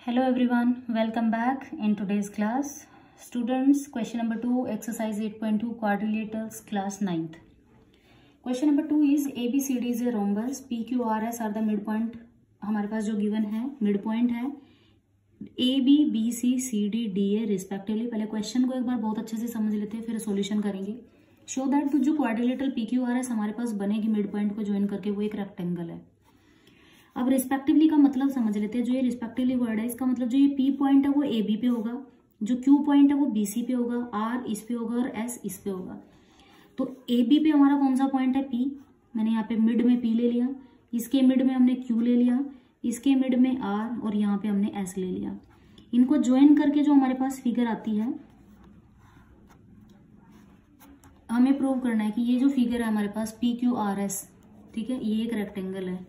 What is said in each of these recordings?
Hello everyone, welcome back in today's class. Students, question number 2, exercise 8.2, quadrilaterals, class 9th. Question number 2 is ABCD is a rhombus, PQRS are the midpoint. हमारे पास जो given है midpoint है AB, BC, CD, DA respectively. पहले question को एक बार बहुत अच्छे से समझ लेते हैं, फिर solution करेंगे. Show that तो जो quadrilateral PQRS हमारे पास बनेगी midpoint को join करके वो एक rectangle है. अब रिस्पेक्टिवली का मतलब समझ लेते हैं. जो ये रिस्पेक्टिवली वर्ड है इसका मतलब जो ये पी पॉइंट है वो ए बी पे होगा, जो क्यू पॉइंट है वो बी सी पे होगा, आर इस पे होगा और एस इस पे होगा. तो ए बी पे हमारा कौन सा पॉइंट है पी, मैंने यहाँ पे मिड में पी ले लिया, इसके मिड में हमने क्यू ले लिया, इसके मिड में आर और यहाँ पे हमने एस ले लिया. इनको ज्वाइन करके जो हमारे पास फिगर आती है हमें प्रूव करना है कि ये जो फिगर है हमारे पास पी क्यू आर एस, ठीक है, ये एक रेक्टेंगल है.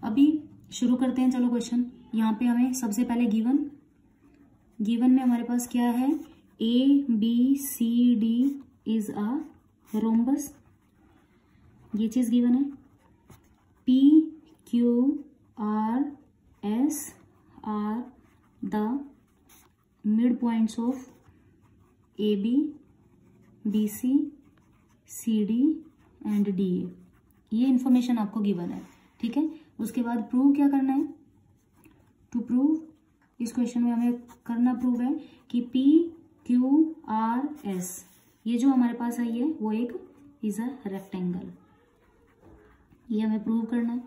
अभी शुरू करते हैं. चलो क्वेश्चन यहाँ पे हमें सबसे पहले गिवन में हमारे पास क्या है, A B C D is a rhombus, ये चीज गिवन है. P Q R S are the mid points of A B B C C D and D A. ये इंफॉर्मेशन आपको गिवन है, ठीक है. उसके बाद प्रूव क्या करना है, टू प्रूव इस क्वेश्चन में हमें करना प्रूव है कि पी क्यू आर एस ये जो हमारे पास है ये वो एक इज अ रेक्टेंगल, ये हमें प्रूव करना है.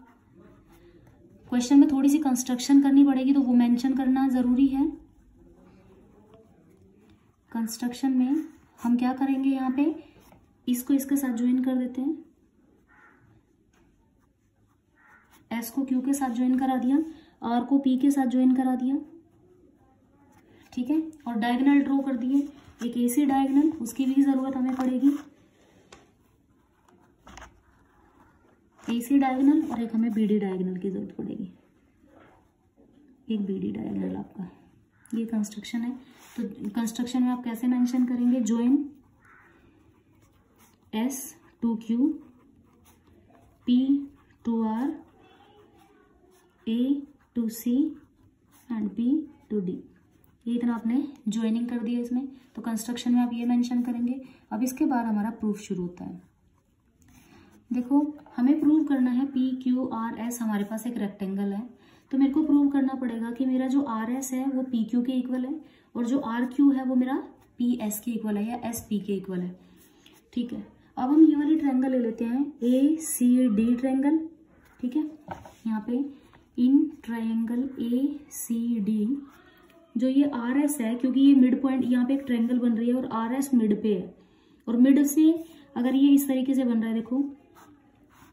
क्वेश्चन में थोड़ी सी कंस्ट्रक्शन करनी पड़ेगी तो वो मेंशन करना जरूरी है. कंस्ट्रक्शन में हम क्या करेंगे, यहाँ पे इसको इसके साथ ज्वाइन कर देते हैं, एस को क्यू के साथ ज्वाइन करा दिया, आर को पी के साथ ज्वाइन करा दिया, ठीक है. और डायगोनल ड्रॉ कर दिए, एक एसी डायगोनल, उसकी भी जरूरत हमें पड़ेगी, एसी डायगोनल, और एक हमें बीडी डायगोनल की जरूरत पड़ेगी, एक बीडी डायगोनल आपका. ये कंस्ट्रक्शन है. तो कंस्ट्रक्शन में आप कैसे मेंशन करेंगे, join S to Q, P to R, A to C and B to D. ये इतना आपने ज्वाइनिंग कर दिया इसमें. तो कंस्ट्रक्शन में आप ये मेंशन करेंगे. अब इसके बाद हमारा प्रूफ शुरू होता है. देखो हमें प्रूव करना है पी क्यू आर एस हमारे पास एक रेक्टेंगल है, तो मेरे को प्रूव करना पड़ेगा कि मेरा जो आर एस है वो पी क्यू के इक्वल है और जो आर क्यू है वो मेरा पी एस के इक्वल है या एस पी के इक्वल है, ठीक है. अब हम ये वाली ट्रायंगल ले लेते हैं, ए सी डी ट्रायंगल, ठीक है. यहाँ पे in triangle A C D जो ये आर एस है, क्योंकि ये मिड पॉइंट यहाँ पे एक ट्रायंगल बन रही है और आर एस मिड पे है, और मिड से अगर ये इस तरीके से बन रहा है, देखो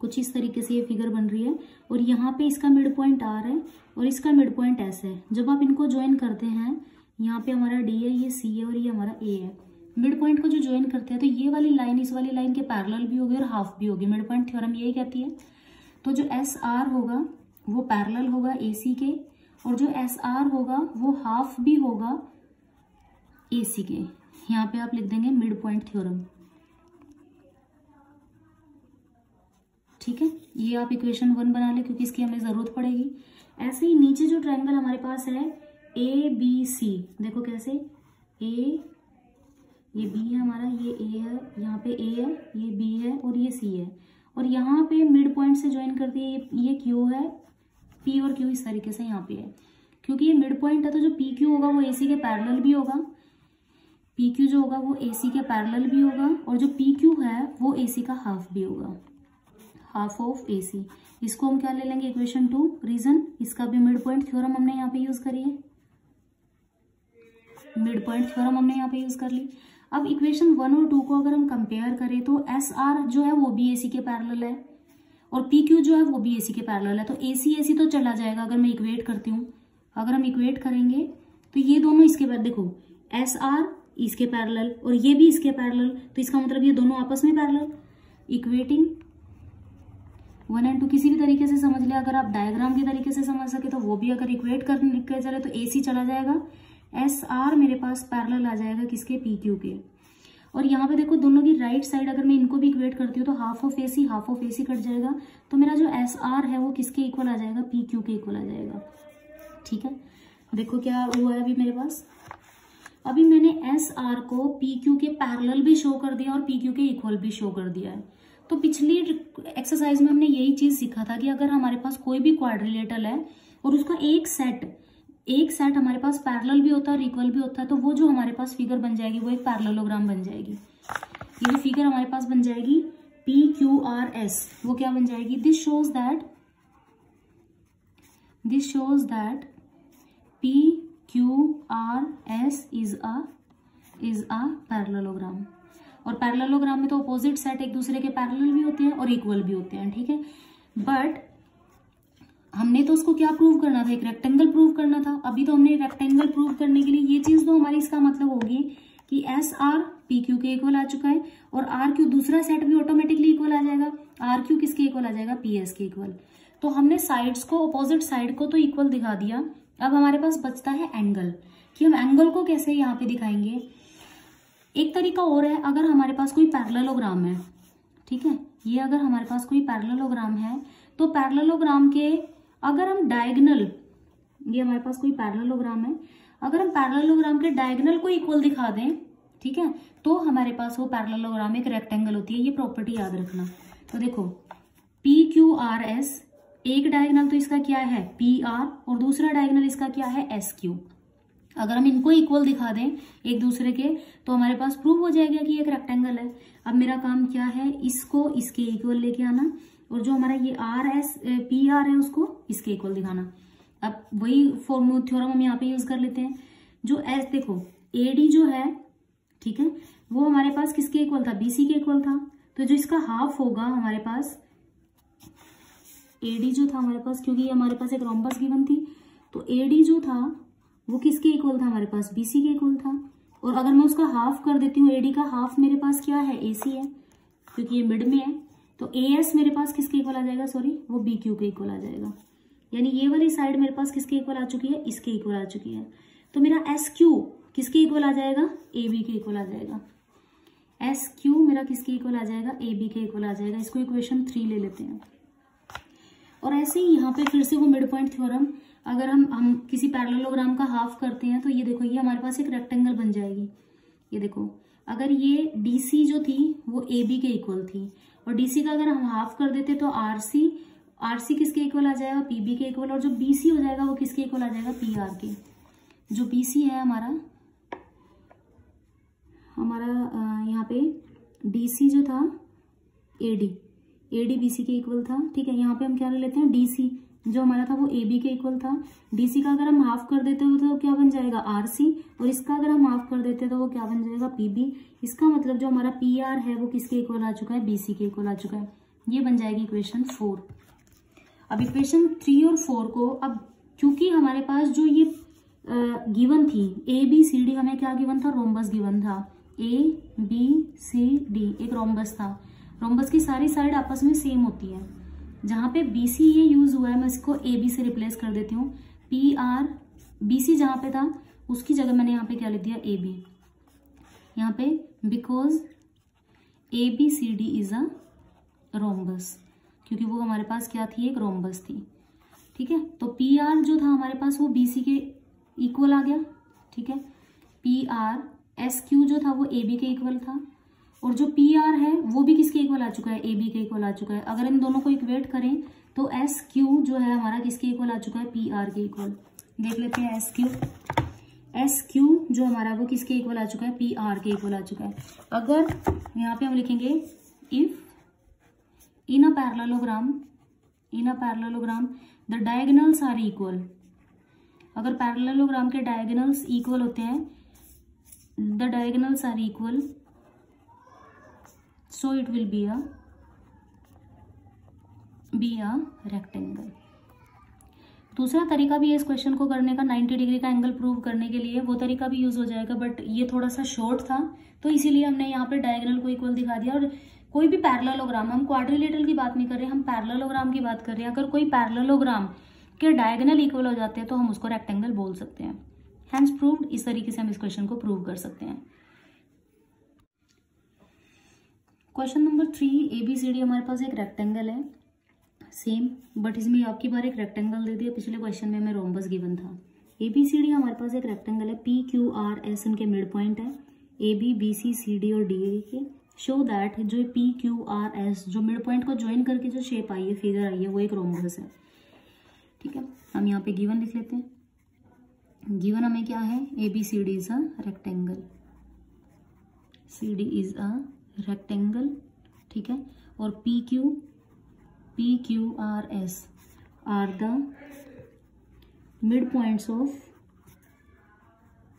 कुछ इस तरीके से ये फिगर बन रही है, और यहाँ पे इसका मिड पॉइंट आर है और इसका मिड पॉइंट एस है. जब आप इनको ज्वाइन करते हैं, यहाँ पे हमारा डी है, ये सी है और ये हमारा ए है. मिड पॉइंट को जो ज्वाइन करते हैं तो ये वाली लाइन इस वाली लाइन के पैरेलल भी होगी और हाफ भी होगी. मिड पॉइंट थ्योरम यही कहती है. तो जो एस आर होगा वो पैरेलल होगा एसी के, और जो एस आर होगा वो हाफ भी होगा एसी के. यहाँ पे आप लिख देंगे मिड पॉइंट थ्योरम, ठीक है. ये आप इक्वेशन 1 बना ले क्योंकि इसकी हमें जरूरत पड़ेगी. ऐसे ही नीचे जो ट्रायंगल हमारे पास है ए बी सी, देखो कैसे, ए ये बी है हमारा, ये ए है, यहाँ पे ए है, ये बी है और ये सी है, और यहाँ पे मिड पॉइंट से ज्वाइन करती है ये क्यू है, पी और क्यू इस तरीके से यहाँ पे है. क्योंकि ये मिड पॉइंट है तो जो पी क्यू होगा वो एसी के पैरेलल भी होगा, पी क्यू जो होगा वो एसी के पैरेलल भी होगा, और जो पी क्यू है वो एसी का हाफ भी होगा, हाफ ऑफ एसी. इसको हम क्या ले लेंगे, इक्वेशन 2. रीजन, इसका भी मिड पॉइंट थ्योरम हमने यहाँ पे यूज करी है, मिड पॉइंट थ्योरम हमने यहाँ पे यूज कर ली. अब इक्वेशन 1 और 2 को अगर हम कंपेयर करें तो एस आर जो है वो भी एसी के पैरेलल है और पी क्यू जो है वो भी एसी के पैरेलल है. तो एसी एसी तो चला जाएगा अगर मैं इक्वेट करती हूँ. अगर हम इक्वेट करेंगे तो ये दोनों इसके बाद, देखो एस आर इसके पैरेलल और ये भी इसके पैरेलल, तो इसका मतलब ये दोनों आपस में पैरेलल. इक्वेटिंग 1 एंड 2 किसी भी तरीके से समझ ले, अगर आप डायग्राम के तरीके से समझ सके तो वो भी अगर इक्वेट करने चले तो एसी चला जाएगा, एस आर मेरे पास पैरेलल आ जाएगा किसके, पी क्यू के. और यहाँ पे देखो दोनों की राइट साइड अगर मैं इनको भी इक्वेट करती हूँ तो हाफ ऑफ एसी कट जाएगा, तो मेरा जो एस आर है वो किसके इक्वल आ जाएगा, पी क्यू के इक्वल आ जाएगा, ठीक है. देखो क्या हुआ है अभी मेरे पास, अभी मैंने एस आर को पी क्यू के पैरेलल भी शो कर दिया और पी क्यू के इक्वल भी शो कर दिया है। तो पिछली एक्सरसाइज में हमने यही चीज सीखा था कि अगर हमारे पास कोई भी क्वाड्रिलेटरल है और उसका एक सेट हमारे पास पैरेलल भी होता है और इक्वल भी होता है, तो वो जो हमारे पास फिगर बन जाएगी वो एक पैरेललोग्राम बन जाएगी। ये जो फिगर हमारे पास बन जाएगी पी क्यू आर एस, वो क्या बन जाएगी, this shows that P Q R S is a parallelogram. और पैरेललोग्राम में तो अपोजिट सेट एक दूसरे के पैरेलल भी होते हैं और इक्वल भी होते हैं, ठीक है। बट हमने तो उसको क्या प्रूव करना था, एक रेक्टेंगल प्रूव करना था। अभी तो हमने रेक्टेंगल प्रूव करने के लिए ये चीज तो हमारी इसका मतलब होगी कि एस आर पी क्यू के इक्वल आ चुका है और आर क्यू दूसरा सेट भी ऑटोमेटिकली इक्वल आ जाएगा। आर क्यू किसके इक्वल आ जाएगा, पी एस के इक्वल। तो हमने साइड्स को, अपोजिट साइड को तो इक्वल दिखा दिया। अब हमारे पास बचता है एंगल, कि हम एंगल को कैसे यहाँ पे दिखाएंगे। एक तरीका और है, अगर हमारे पास कोई पैरेललोग्राम है, ठीक है, ये अगर हमारे पास कोई पैरेललोग्राम है तो पैरेललोग्राम के अगर हम डायगोनल, ये हमारे पास कोई पैरेललोग्राम है, अगर हम पैरेललोग्राम के डायगोनल को इक्वल दिखा दें, ठीक है, तो हमारे पास वो पैरेललोग्राम एक रेक्टेंगल होती है। ये प्रॉपर्टी याद रखना। तो देखो पी क्यू आर एस, एक डायगोनल तो इसका क्या है पी आर और दूसरा डायगोनल इसका क्या है एस क्यू। अगर हम इनको इक्वल दिखा दें एक दूसरे के तो हमारे पास प्रूव हो जाएगा कि एक रेक्टेंगल है। अब मेरा काम क्या है, इसको इसके इक्वल लेके आना और जो हमारा ये आर एस पी आर है उसको इसके इक्वल दिखाना। अब वही थ्योरम हम यहाँ पे यूज कर लेते हैं। जो एस, देखो ए डी जो है, ठीक है, वो हमारे पास किसके इक्वल था, बी सी के इक्वल था। तो जो इसका हाफ होगा हमारे पास, ए डी जो था हमारे पास, क्योंकि हमारे पास एक रोम्बस गिवन थी, तो ए डी जो था वो किसके इक्वल था हमारे पास, बीसी के इक्वल था। और अगर मैं उसका हाफ कर देती हूँ, एडी का हाफ मेरे पास क्या है, एसी है, क्योंकि ये मिड में है। तो एएस मेरे पास किसके इक्वल आ जाएगा, सॉरी वो बी क्यू के इक्वल आ जाएगा। यानी ये वाली साइड मेरे पास किसके इक्वल आ चुकी है, इसके इक्वल आ चुकी है। तो मेरा एस क्यू किसके इक्वल आ जाएगा, ए बी के इक्वल आ जाएगा। एस क्यू मेरा किसके इक्वल आ जाएगा, ए बी के इक्वल आ जाएगा। इसको इक्वेशन 3 ले लेते हैं। और ऐसे ही यहाँ पे फिर से वो मिड पॉइंट थ्योरम, अगर हम किसी पैरेललोग्राम का हाफ करते हैं तो ये देखो ये हमारे पास एक रेक्टेंगल बन जाएगी। ये देखो अगर ये डीसी जो थी वो एबी के इक्वल थी और डीसी का अगर हम हाफ कर देते तो आरसी किसके इक्वल आ जाएगा, पीबी के इक्वल। और जो बीसी हो जाएगा वो किसके इक्वल आ जाएगा, पीआर के। जो बीसी है हमारा यहाँ पे डीसी जो था एडी बीसी के इक्वल था, ठीक है। यहाँ पे हम क्या ले लेते हैं, डीसी जो हमारा था वो AB के इक्वल था। DC का अगर हम हाफ कर देते हो तो क्या बन जाएगा, RC, और इसका अगर हम हाफ कर देते तो वो क्या बन जाएगा, PB। इसका मतलब जो हमारा PR है वो किसके इक्वल आ चुका है, BC के इक्वल आ चुका है। ये बन जाएगी इक्वेशन 4। अब इक्वेशन 3 और 4 को, अब क्योंकि हमारे पास जो ये गिवन थी ABCD, हमें क्या गिवन था, रोम्बस गिवन था। ABCD एक रोम्बस था। रोम्बस की सारी साइड आपस में सेम होती है। जहां पे BC ये यूज हुआ है मैं इसको AB से रिप्लेस कर देती हूँ। PR BC जहां पे था उसकी जगह मैंने यहाँ पे क्या लिख दिया, AB। यहाँ पे because ABCD is a rhombus, क्योंकि वो हमारे पास क्या थी, एक रोम्बस थी, ठीक है। तो PR जो था हमारे पास वो BC के इक्वल आ गया, ठीक है। PR SQ जो था वो AB के इक्वल था और जो PR है वो भी किसके इक्वल आ चुका है, AB के इक्वल आ चुका है। अगर इन दोनों को इक्वेट करें तो SQ जो है हमारा किसके इक्वल आ चुका है, PR के इक्वल। देख लेते हैं SQ जो हमारा वो किसके इक्वल आ चुका है, PR के इक्वल आ चुका है। अगर यहाँ पे हम लिखेंगे if in a parallelogram the diagonals are equal, अगर पैरेललोग्राम के डायगोनल्स इक्वल होते हैं, the diagonals are equal, so it will be a rectangle। दूसरा तरीका भी है इस क्वेश्चन को करने का, 90 डिग्री का एंगल प्रूव करने के लिए, वो तरीका भी यूज हो जाएगा, बट ये थोड़ा सा शॉर्ट था तो इसीलिए हमने यहाँ पे डायगोनल को इक्वल दिखा दिया। और कोई भी पैरेललोग्राम, हम क्वाड्रिलेटरल की बात नहीं कर रहे, हम पैरेललोग्राम की बात कर रहे हैं। अगर कोई पैरेललोग्राम के डायगोनल इक्वल हो जाते हैं तो हम उसको रेक्टेंगल बोल सकते हैं। हैंस प्रूव्ड, इस तरीके से हम इस क्वेश्चन को प्रूव कर सकते हैं। क्वेश्चन नंबर 3, ABCD हमारे पास एक रेक्टेंगल है सेम, बट इसमें आपकी बार एक रेक्टेंगल दे दिया। पिछले क्वेश्चन में हमें रोम्बस गिवन था, ABCD हमारे पास एक रेक्टेंगल है, PQRS इनके मिड पॉइंट है, AB BC CD और DA के। शो दैट जो PQRS जो मिड पॉइंट को ज्वाइन करके जो शेप आई है, फिगर आई है, वो एक रोम्बस है। ठीक है, हम यहाँ पे गिवन लिख लेते हैं। गिवन हमें क्या है, ABCD is a rectangle, CD is a rectangle. ठीक है, और PQRS are the mid points of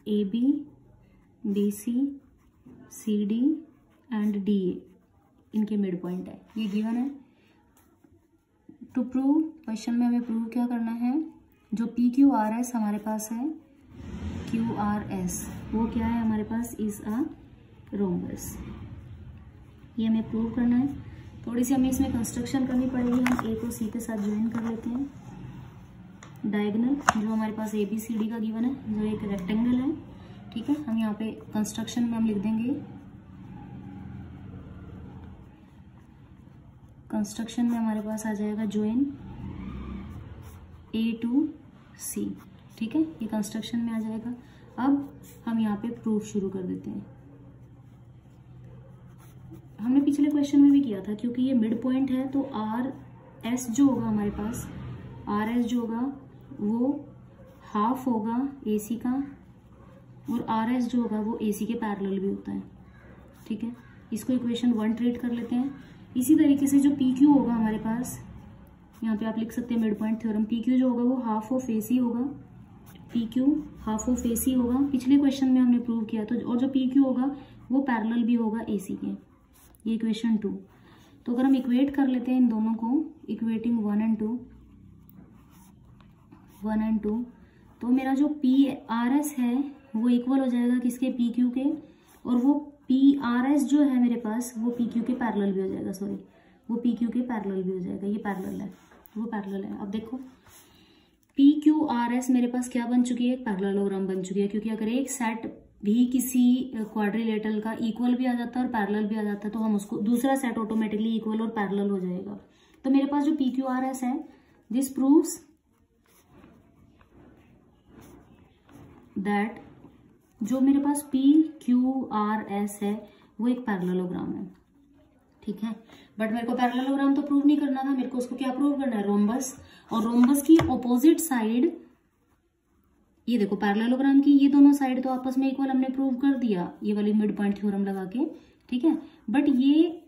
AB BC CD and DA, इनके मिड पॉइंट है, ये गिवन है। टू प्रूव, क्वेश्चन में हमें प्रूव क्या करना है, जो PQRS हमारे पास है, QRS वो क्या है हमारे पास, इज अ रोम्बस। ये हमें प्रूव करना है। थोड़ी सी हमें इसमें कंस्ट्रक्शन करनी पड़ेगी। हम A को C के साथ ज्वाइन कर लेते हैं। डायगोनल जो हमारे पास ABCD का गिवन है, जो एक रेक्टेंगल है। ठीक है, हम यहाँ पे कंस्ट्रक्शन में हम लिख देंगे, कंस्ट्रक्शन में हमारे पास आ जाएगा ज्वाइन A to C। ठीक है, ये कंस्ट्रक्शन में आ जाएगा। अब हम यहाँ पे प्रूफ शुरू कर देते हैं। हमने पिछले क्वेश्चन में भी किया था, क्योंकि ये मिड पॉइंट है तो RS जो होगा हमारे पास, RS जो होगा वो हाफ होगा AC का, और RS जो होगा वो AC के पैरेलल भी होता है। ठीक है, इसको इक्वेशन 1 ट्रीट कर लेते हैं। इसी तरीके से जो PQ होगा हमारे पास, यहाँ पे आप लिख सकते हैं मिड पॉइंट थ्योरम, PQ जो होगा वो हाफ ऑफ AC होगा, PQ हाफ ऑफ AC होगा। पिछले क्वेश्चन में हमने प्रूव किया, तो और जो PQ होगा वो पैरेलल भी होगा AC के। ये इक्वेशन 2। तो अगर हम इक्वेट कर लेते हैं इन दोनों को, इक्वेटिंग 1 एंड 2, तो मेरा जो PRS है वो इक्वल हो जाएगा किसके, PQ के, और वो PRS जो है मेरे पास वो PQ के पैरेलल भी हो जाएगा, सॉरी वो PQ के पैरेलल भी हो जाएगा। ये पैरेलल है, वो पैरेलल है। अब देखो PQRS मेरे पास क्या बन चुकी है, एक पैरेललोग्राम बन चुकी है, क्योंकि अगर एक सेट भी किसी क्वाड्रिलेटरल का इक्वल भी आ जाता है और पैरेलल भी आ जाता है, तो हम उसको दूसरा सेट ऑटोमेटिकली इक्वल और पैरेलल हो जाएगा। तो मेरे पास जो PQRS है, दिस प्रूव्स दैट जो मेरे पास PQRS है वो एक पैरेललोग्राम है। ठीक है, बट मेरे को पैरेललोग्राम तो प्रूव नहीं करना था, मेरे को उसको क्या प्रूव करना है, रोम्बस। और रोम्बस की ऑपोजिट साइड, ये देखो पैरेललोग्राम की ये दोनों साइड तो आपस में इक्वल हमने प्रूव कर दिया, ये वाली मिड पॉइंट थ्योरम लगा के। ठीक है, बट ये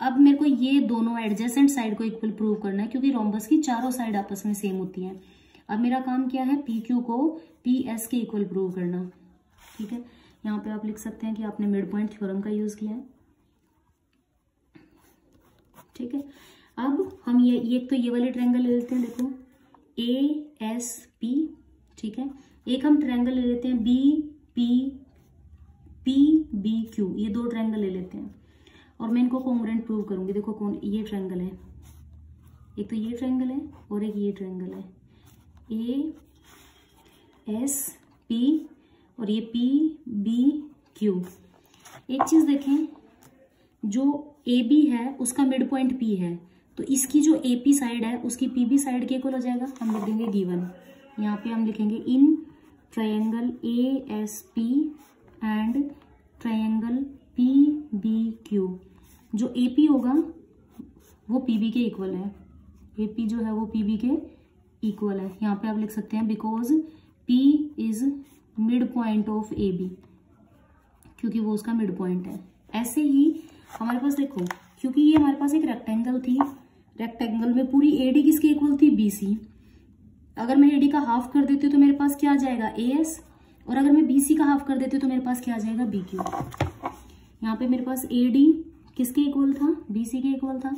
अब मेरे को ये दोनों एडजेसेंट साइड को इक्वल प्रूव करना है, क्योंकि रोम्बस की चारों साइड आपस में सेम होती हैं। अब मेरा काम क्या है, PQ को PS के इक्वल प्रूव करना। ठीक है, यहाँ पे आप लिख सकते हैं कि आपने मिड पॉइंट थ्योरम का यूज किया है। ठीक है, अब हम ये तो ये वाली ट्रायंगल ले लेते हैं, देखो ASP। ठीक है, एक हम ट्रायंगल ले लेते हैं BPBQ, ये दो ट्रायंगल ले लेते हैं और मैं इनको कॉन्ग्रुएंट प्रूव करूंगी। देखो कौन, ये ट्रायंगल है, एक तो ये ट्रायंगल है और एक ये ट्रायंगल है, ASP और ये PBQ। एक चीज देखें, जो AB है उसका मिड पॉइंट P है, तो इसकी जो AP साइड है उसकी PB साइड के इक्वल हो जाएगा। हम लिख देंगे गिवन, यहाँ पे हम लिखेंगे in triangle ASP and triangle PBQ, जो AP होगा वो PB के इक्वल है, AP जो है वो PB के इक्वल है। यहाँ पे आप लिख सकते हैं because P is mid point of AB, क्योंकि वो उसका मिड पॉइंट है। ऐसे ही हमारे पास देखो, क्योंकि ये हमारे पास एक रेक्टेंगल थी, रेक्टेंगल में पूरी AD किसके इक्वल थी, BC। अगर मैं AD का हाफ कर देती हूँ तो मेरे पास क्या आ जाएगा, AS, और अगर मैं BC का हाफ कर देती हूँ तो मेरे पास क्या आ जाएगा, BQ। यहाँ पे मेरे पास AD किसके इक्वल था, BC के इक्वल था,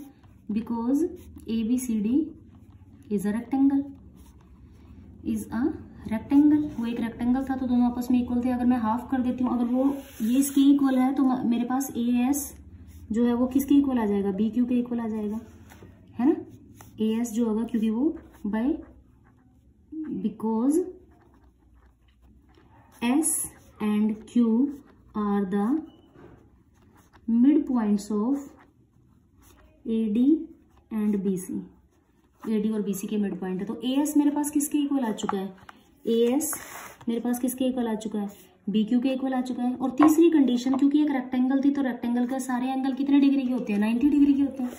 because ABCD is a rectangle, वो एक रेक्टेंगल था तो दोनों आपस में इक्वल थे। अगर मैं हाफ कर देती हूँ, अगर वो ये इसके इक्वल है तो मेरे पास AS जो है वो किसके इक्वल आ जाएगा, BQ के इक्वल आ जाएगा, है ना। AS जो होगा, क्योंकि वो because S and Q are the mid points of AD and BC। AD और BC के मिड पॉइंट है, तो AS मेरे पास किसके इक्वल आ चुका है, ए एस मेरे पास किसके इक्वल आ चुका है, बी क्यू के इक्वल आ चुका है। और तीसरी कंडीशन, क्योंकि एक रेक्टेंगल थी तो रेक्टेंगल का सारे एंगल कितने डिग्री के होते हैं, 90 डिग्री के होते हैं।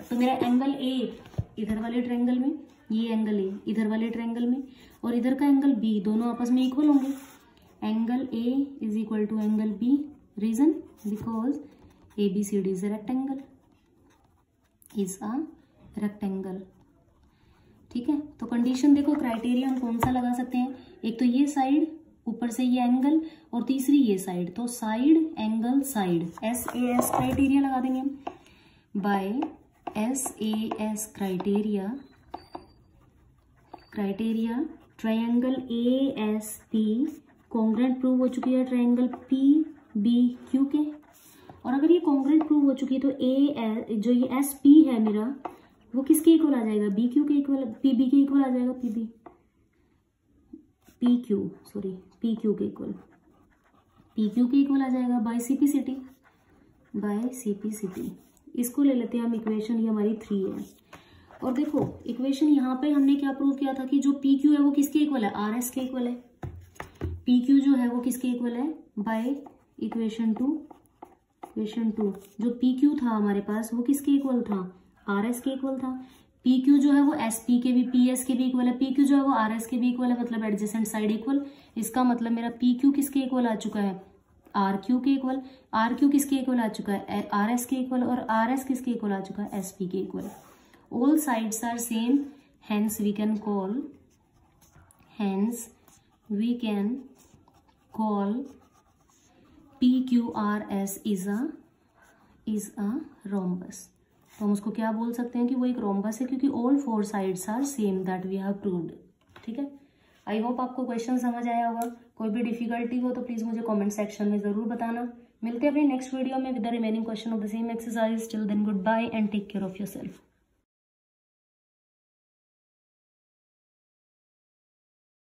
तो मेरा एंगल ए इधर वाले ट्रायंगल में, ये एंगल ए इधर वाले ट्रायंगल में, और इधर का एंगल बी, दोनों आपस में इक्वल होंगे। Angle A is equal to angle B, reason because A B C D is a rectangle. ठीक है, तो कंडीशन देखो, क्राइटेरिया हम कौन सा लगा सकते हैं, एक तो ये साइड, ऊपर से ये एंगल, और तीसरी ये साइड, तो side angle side, S A S criteria लगा देंगे हम। By S A S criteria triangle A S P congruent prove हो चुकी है ट्रायंगल पी बी क्यू के। और अगर ये कॉन्ग्रुएंट प्रूव हो चुकी है तो ए जो ये एस पी है मेरा, वो किसके इक्वल आ जाएगा, बी क्यू के इक्वल, पी बी के इक्वल आ जाएगा, पी क्यू के इक्वल आ जाएगा बाय सीपीसिटी। इसको ले लेते हैं हम इक्वेशन, ये हमारी 3 है। और देखो इक्वेशन यहाँ पे हमने क्या प्रूव किया था कि जो पी क्यू है वो किसके इक्वल है, आर एस के इक्वल है। पी क्यू जो है वो किसके इक्वल है, बाय इक्वेशन 2 जो पी क्यू था हमारे पास वो किसके इक्वल था, आर एस के इक्वल था। पी क्यू जो है वो एस पी के भी, पी एस के भी इक्वल है, पी क्यू जो है वो आर एस के भी इक्वल है, मतलब एडजेसेंट साइड इक्वल। इसका मतलब मेरा पी क्यू किसके इक्वल आ चुका है, आर क्यू के इक्वल। आर क्यू किसके इक्वल आ चुका है, आर एस के इक्वल, और आर एस किसके इक्वल आ चुका है, एस पी के equal. All sides are same, hence we can call P Q R S is a rhombus. तो हम उसको क्या बोल सकते हैं कि वो एक रोम्बस है, क्योंकि all 4 sides are same, that we have proved. ठीक है, आई होप आपको क्वेश्चन समझ आया होगा। कोई भी डिफिकल्टी हो तो प्लीज मुझे कमेंट सेक्शन में जरूर बताना। मिलते हैं अपनी नेक्स्ट वीडियो में with the remaining question of the same exercise. Till then goodbye and take care of yourself.